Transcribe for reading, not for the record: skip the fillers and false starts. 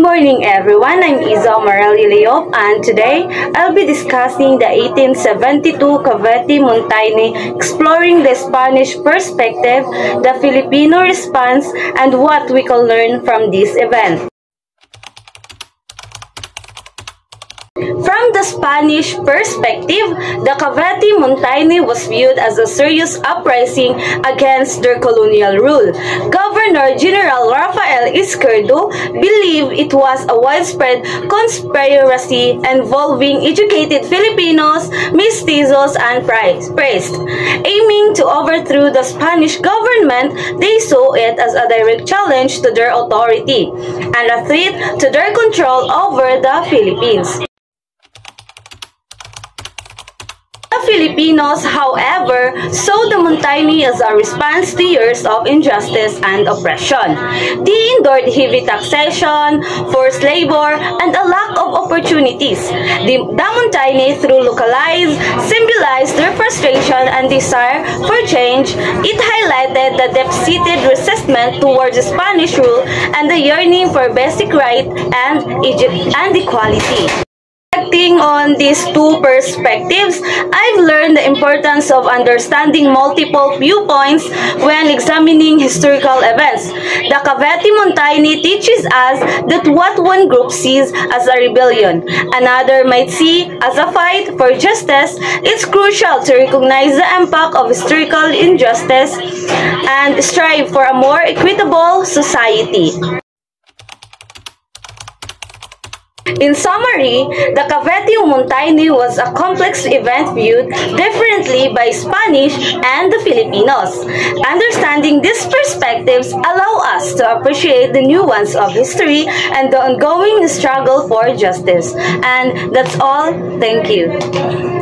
morning everyone, I'm Iza Morelli Leop and today I'll be discussing the 1872 Cavite Montagne, exploring the Spanish perspective, the Filipino response, and what we can learn from this event. From the Spanish perspective, the Cavite Montagne was viewed as a serious uprising against their colonial rule. Governor General Rafael Izquierdo believed it was a widespread conspiracy involving educated Filipinos, mestizos, and priests. Aiming to overthrow the Spanish government, they saw it as a direct challenge to their authority and a threat to their control over the Philippines. Filipinos, however, saw the Montagne as a response to years of injustice and oppression. They endured heavy taxation, forced labor, and a lack of opportunities. The Montagne, through localized, symbolized their frustration and desire for change. It highlighted the deep-seated resentment towards the Spanish rule and the yearning for basic rights and equality. Reflecting on these two perspectives, I've learned the importance of understanding multiple viewpoints when examining historical events. The Cavite Montagne teaches us that what one group sees as a rebellion, another might see as a fight for justice. It's crucial to recognize the impact of historical injustice and strive for a more equitable society. In summary, the Cavite Montagne was a complex event viewed differently by Spanish and the Filipinos. Understanding these perspectives allow us to appreciate the nuance of history and the ongoing struggle for justice. And that's all. Thank you.